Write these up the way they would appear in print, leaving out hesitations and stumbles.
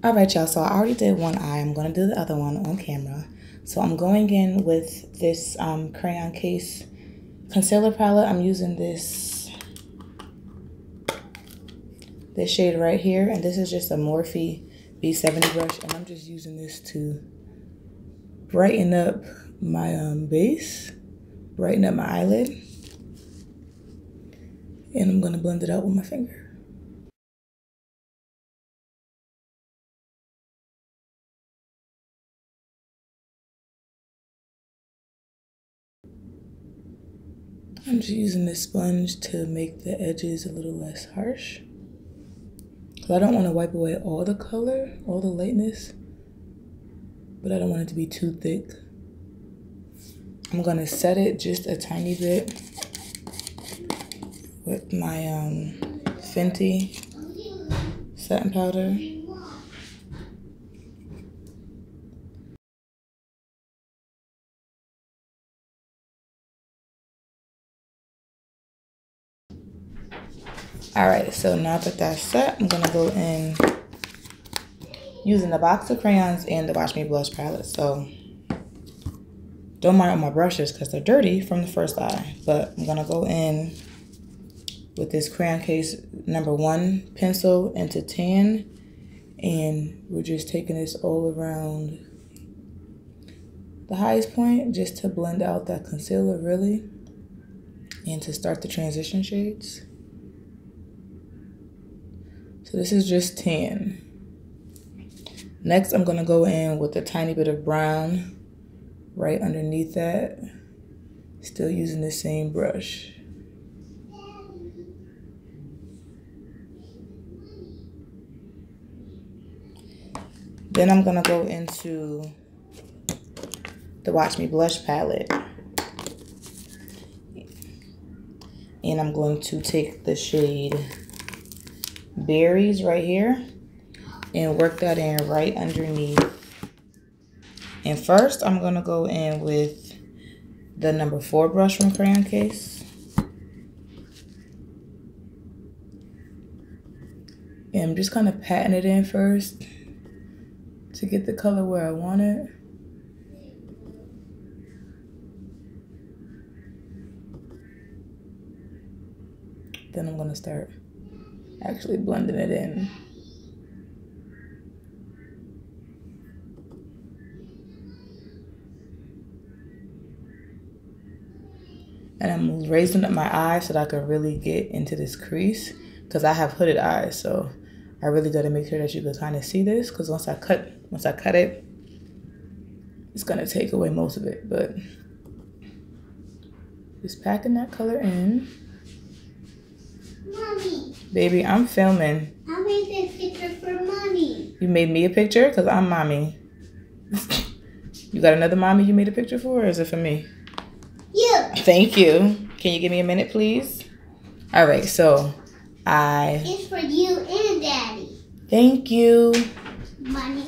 All right, y'all, so I already did one eye. I'm gonna do the other one on camera. So I'm going in with this Crayon Case concealer palette. I'm using this shade right here, and this is just a Morphe B70 brush, and I'm just using this to brighten up my base, brighten up my eyelid, and I'm gonna blend it out with my finger. I'm just using this sponge to make the edges a little less harsh. So I don't want to wipe away all the color, all the lightness, but I don't want it to be too thick. I'm gonna set it just a tiny bit with my Fenty setting powder. All right, so now that that's set, I'm gonna go in using the box of crayons and the Watch Me Blush palette. So don't mind on my brushes because they're dirty from the first eye, but I'm gonna go in with this Crayon Case #1 pencil into tan, and we're just taking this all around the highest point just to blend out that concealer really and to start the transition shades. So this is just tan. Next, I'm gonna go in with a tiny bit of brown right underneath that, still using the same brush. Then I'm gonna go into the Watch Me Blush palette, and I'm going to take the shade Berries right here and work that in right underneath. And first, I'm gonna go in with the #4 brush from Crayon Case. And I'm just kind of patting it in first to get the color where I want it. Then I'm gonna start actually blending it in. And I'm raising up my eyes so that I can really get into this crease because I have hooded eyes, so I really gotta make sure that you can kind of see this, because once I cut it, it's gonna take away most of it. But just packing that color in. Mommy. Baby, I'm filming. I made this picture for Mommy. You made me a picture? Because I'm mommy. You got another mommy you made a picture for, or is it for me? You. Thank you. Can you give me a minute, please? All right, so It's for you and Daddy. Thank you. Money.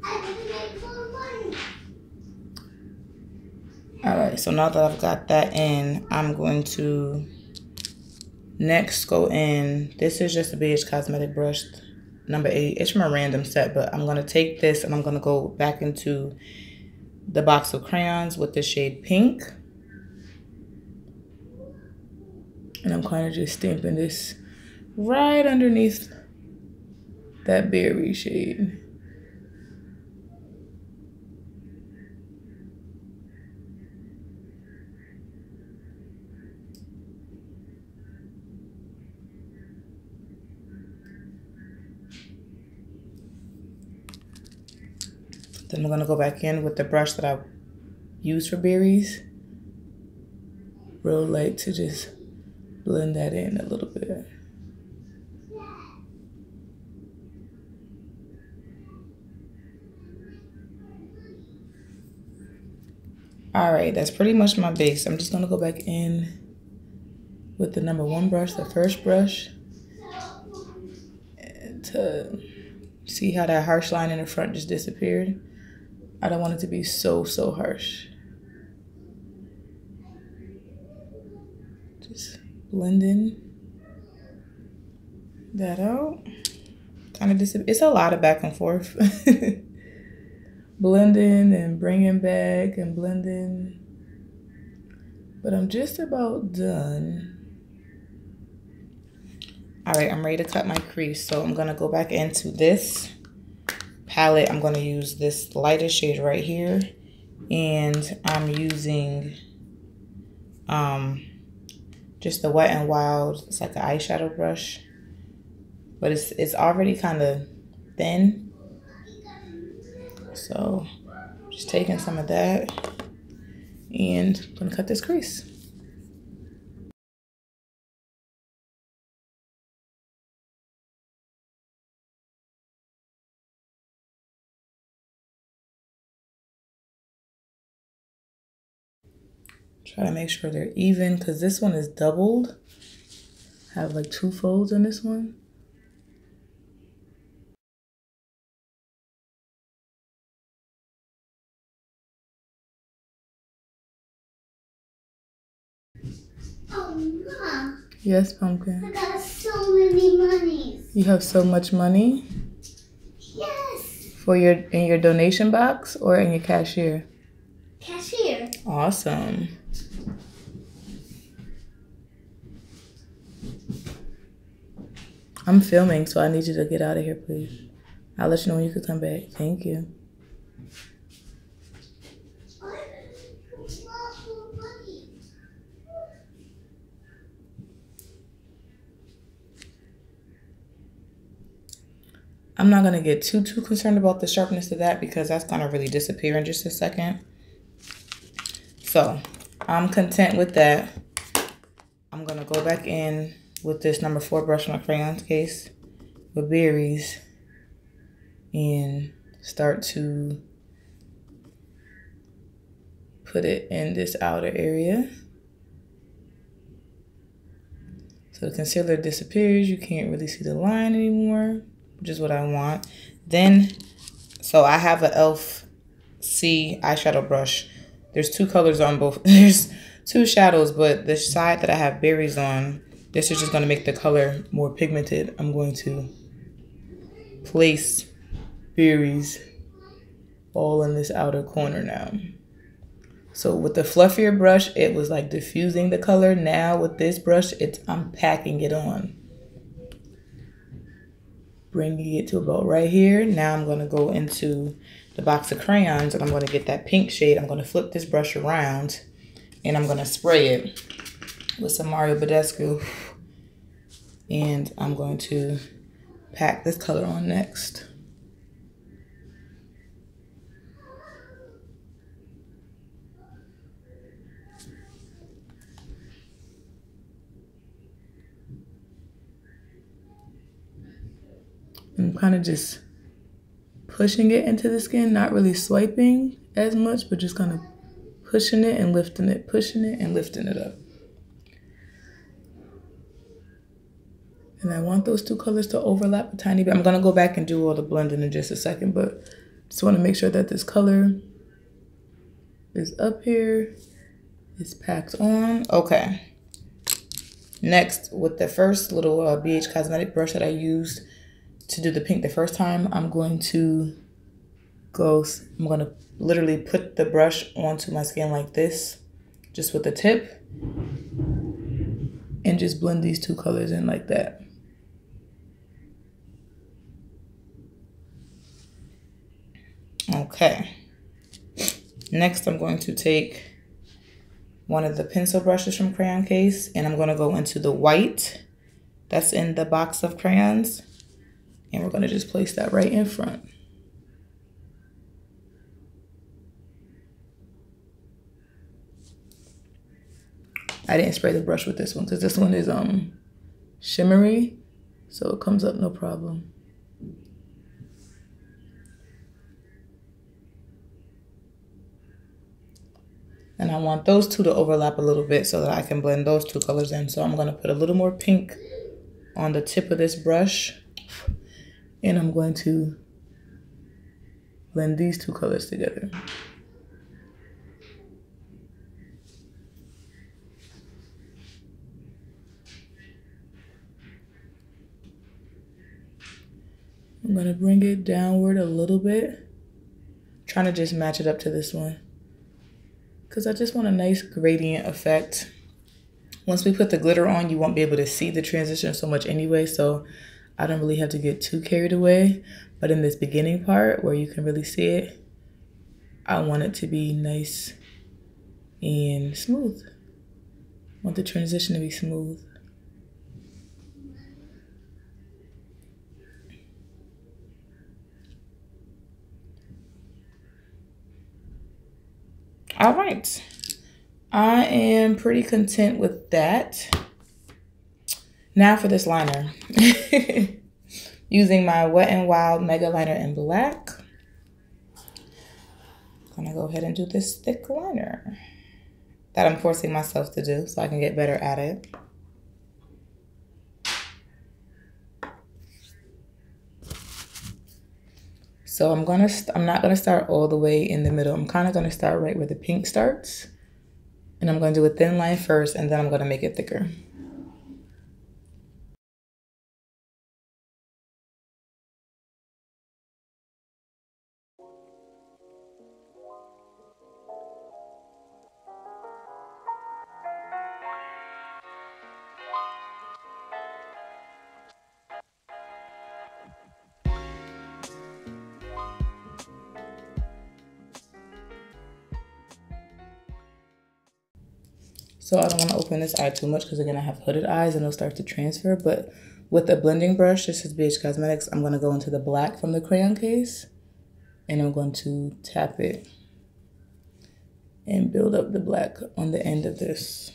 I can make more money. All right, so now that I've got that in, I'm going to next go in. This is just a BH Cosmetic brush, #8. It's from a random set, but I'm gonna take this and I'm gonna go back into the box of crayons with the shade Pink. And I'm kind of just stamping this right underneath that berry shade. Then I'm gonna go back in with the brush that I used for berries. Real light to just blend that in a little bit. All right, that's pretty much my base. I'm just gonna go back in with the #1 brush, the first brush, and to see how that harsh line in the front just disappeared. I don't want it to be so harsh. Just blending that out. kind of disappear. It's a lot of back and forth. Blending and bringing back and blending. But I'm just about done. All right, I'm ready to cut my crease. So I'm gonna go back into this palette. I'm gonna use this lightest shade right here. And I'm using just the Wet n Wild. It's like an eyeshadow brush. But it's already kind of thin. So just taking some of that and I'm gonna cut this crease. Try to make sure they're even because this one is doubled. I have like 2 folds in this one. Oh, Mom. Yes, Pumpkin. I got so many monies. You have so much money? Yes. For in your donation box or in your cashier? Cashier. Awesome. I'm filming, so I need you to get out of here, please. I'll let you know when you can come back. Thank you. I'm not gonna get too concerned about the sharpness of that because that's gonna really disappear in just a second. So I'm content with that. I'm gonna go back in with this number 4 brush from my crayons case with berries and start to put it in this outer area. So the concealer disappears. You can't really see the line anymore, which is what I want. Then, so I have an e.l.f. C eyeshadow brush. There's 2 colors on both. There's 2 shadows, but the side that I have berries on, this is just going to make the color more pigmented. I'm going to place berries all in this outer corner now. So with the fluffier brush, it was like diffusing the color. Now with this brush, I'm packing it on. Bringing it to about right here. Now I'm going to go into the box of crayons and I'm going to get that pink shade. I'm going to flip this brush around and I'm going to spray it with some Mario Badescu. And I'm going to pack this color on next. I'm kind of just pushing it into the skin, not really swiping as much, but just kind of pushing it and lifting it, pushing it and lifting it up. And I want those 2 colors to overlap a tiny bit. I'm going to go back and do all the blending in just a second, but just want to make sure that this color is up here, is packed on. Okay. Next, with the first little BH Cosmetic brush that I used to do the pink the first time, I'm going to literally put the brush onto my skin like this, just with the tip, and just blend these 2 colors in like that. Okay. Next, I'm going to take one of the pencil brushes from Crayon Case, and I'm going to go into the white that's in the box of crayons, and we're going to just place that right in front. I didn't spray the brush with this one because this one is shimmery, so it comes up no problem. And I want those 2 to overlap a little bit so that I can blend those 2 colors in. So I'm going to put a little more pink on the tip of this brush. And I'm going to blend these 2 colors together. I'm gonna bring it downward a little bit. Trying to just match it up to this one, because I just want a nice gradient effect. Once we put the glitter on, you won't be able to see the transition so much anyway, so I don't really have to get too carried away. But in this beginning part where you can really see it, I want it to be nice and smooth. I want the transition to be smooth. All right. I am pretty content with that. Now for this liner. Using my Wet n Wild Mega Liner in black. I'm gonna go ahead and do this thick liner that I'm forcing myself to do so I can get better at it. So I'm not gonna start all the way in the middle. I'm kind of gonna start right where the pink starts. And I'm gonna do a thin line first, and then I'm gonna make it thicker. So I don't want to open this eye too much because again I have hooded eyes and it'll start to transfer. But with a blending brush, this is BH Cosmetics, I'm going to go into the black from the crayon case. And I'm going to tap it and build up the black on the end of this.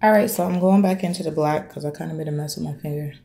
All right, so I'm going back into the black because I kind of made a mess with my finger.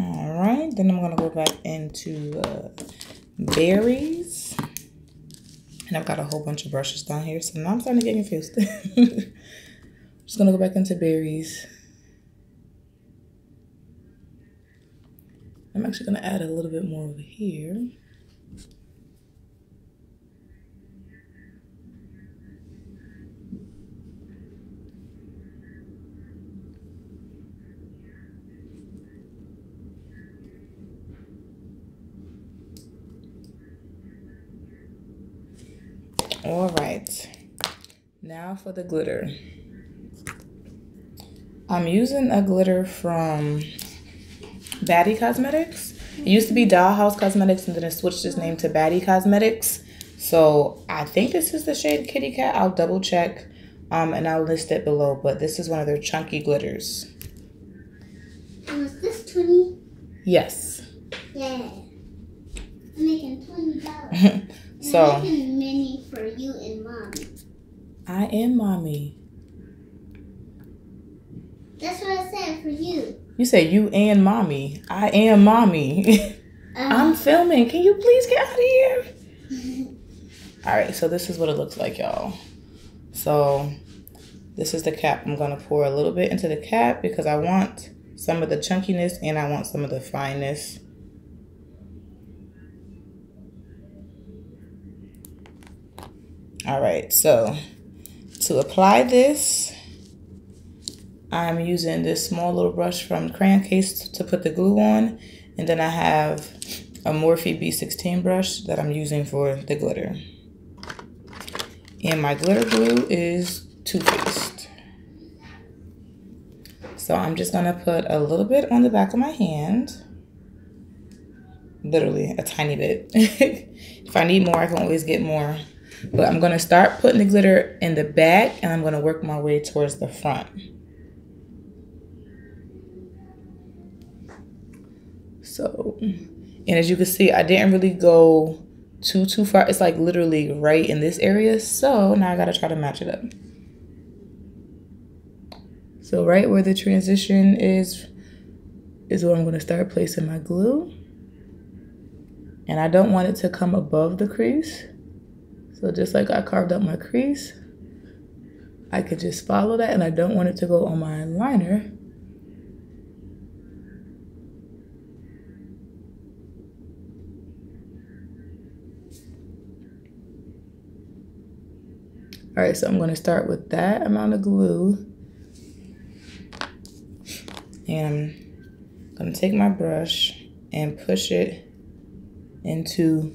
All right, then I'm gonna go back into berries. And I've got a whole bunch of brushes down here, so now I'm starting to get confused. Just gonna go back into berries. I'm actually gonna add a little bit more over here. All right, now for the glitter. I'm using a glitter from Baddie Cosmetics. It used to be Dollhouse Cosmetics and then it switched its name to Baddie Cosmetics. So I think this is the shade Kitty Cat. I'll double check and I'll list it below, but this is one of their chunky glitters. Was this 20? Yes. Yeah. I'm making $20. So I'm making a mini for you and Mommy. I am Mommy. That's what I said for you. You say you and Mommy. I am Mommy. I'm filming. Can you please get out of here? All right, so this is what it looks like, y'all. So this is the cap. I'm going to pour a little bit into the cap because I want some of the chunkiness and I want some of the fineness. All right, so to apply this, I'm using this small little brush from the crayon case to put the glue on. And then I have a Morphe B16 brush that I'm using for the glitter. And my glitter glue is Too Faced. So I'm just gonna put a little bit on the back of my hand. literally a tiny bit. If I need more, I can always get more. But I'm going to start putting the glitter in the back, and I'm going to work my way towards the front. So, and as you can see, I didn't really go too far. It's like literally right in this area. So now I got to try to match it up. So right where the transition is where I'm going to start placing my glue. And I don't want it to come above the crease. So just like I carved out my crease, I could just follow that, and I don't want it to go on my liner. All right, so I'm going to start with that amount of glue. And I'm going to take my brush and push it into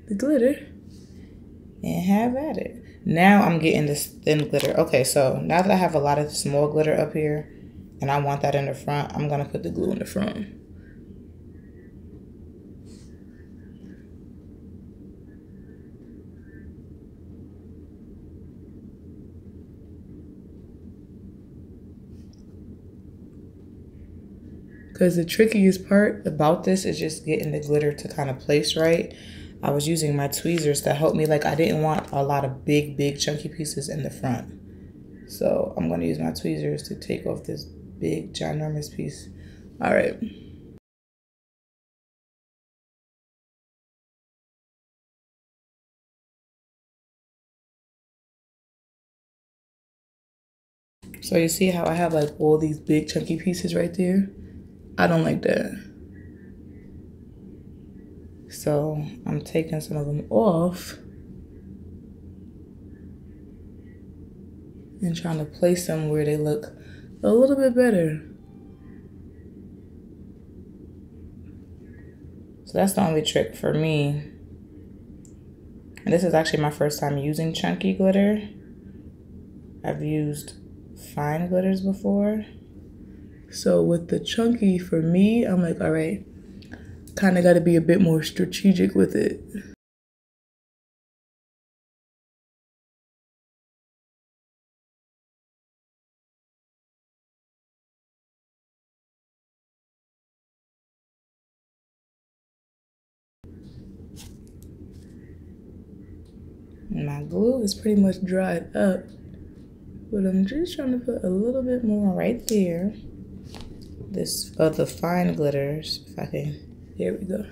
the glitter and have at it. Now I'm getting this thin glitter. Okay, so now that I have a lot of small glitter up here and I want that in the front, I'm going to put the glue in the front. Because the trickiest part about this is just getting the glitter to kind of place right. I was using my tweezers to help me. Like, I didn't want a lot of big chunky pieces in the front. So I'm going to use my tweezers to take off this big ginormous piece. All right. So you see how I have like all these big chunky pieces right there? I don't like that. So I'm taking some of them off and trying to place them where they look a little bit better. So that's the only trick for me. And this is actually my first time using chunky glitter. I've used fine glitters before. So with the chunky, for me, I'm like, all right, kind of got to be a bit more strategic with it. And my glue is pretty much dried up, but I'm just trying to put a little bit more right there. This of the fine glitters, if I can. Here we go.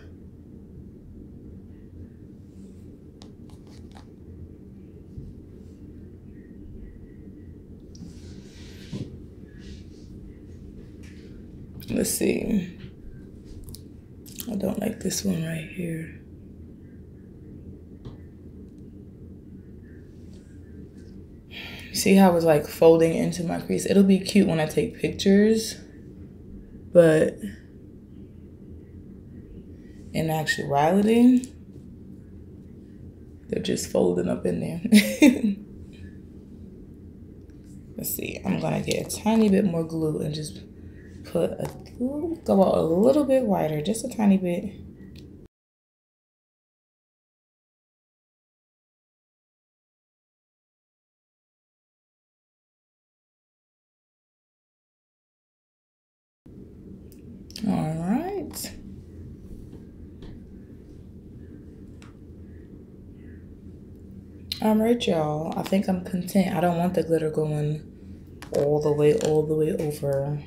Let's see. I don't like this one right here. See how it's like folding into my crease? It'll be cute when I take pictures, but in actuality, they're just folding up in there. Let's see, I'm gonna get a tiny bit more glue and just put go out a little bit wider, just a tiny bit. All right. All right, y'all. I think I'm content. I don't want the glitter going all the way over.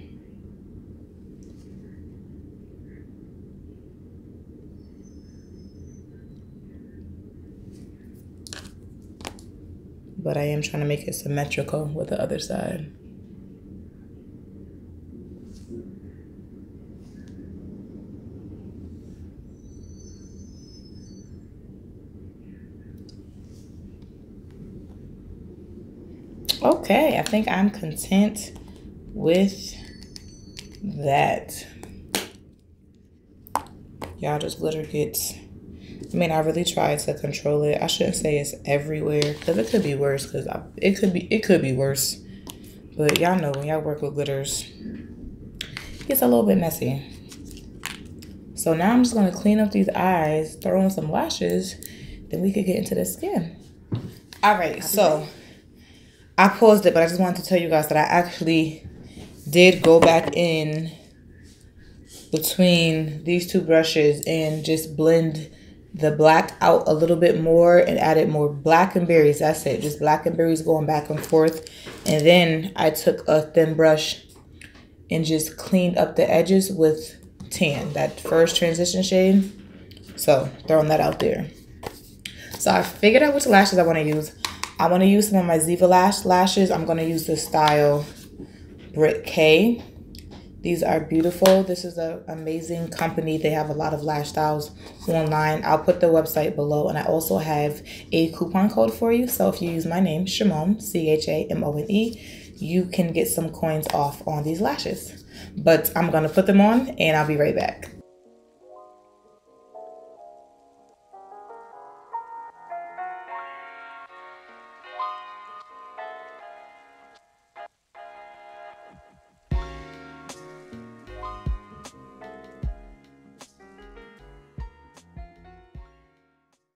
But I am trying to make it symmetrical with the other side. Okay, I think I'm content with that. Y'all, this glitter gets, I mean, I really tried to control it. I shouldn't say it's everywhere because it could be worse, because it could be worse. But y'all know when y'all work with glitters, it gets a little bit messy. So now I'm just going to clean up these eyes, throw in some lashes, then we could get into the skin. All right, so I paused it, but I just wanted to tell you guys that I actually did go back in between these two brushes and just blend the black out a little bit more and added more black and berries. That's it, just black and berries going back and forth. And then I took a thin brush and just cleaned up the edges with tan, that first transition shade. So throwing that out there. So I figured out which lashes I want to use. I want to use some of my Zivalash lashes. I'm going to use the style Brit K. These are beautiful. This is an amazing company. They have a lot of lash styles online. I'll put the website below, and I also have a coupon code for you. So if you use my name, Chamone, C-H-A-M-O-N-E, you can get some coins off on these lashes. But I'm going to put them on, and I'll be right back.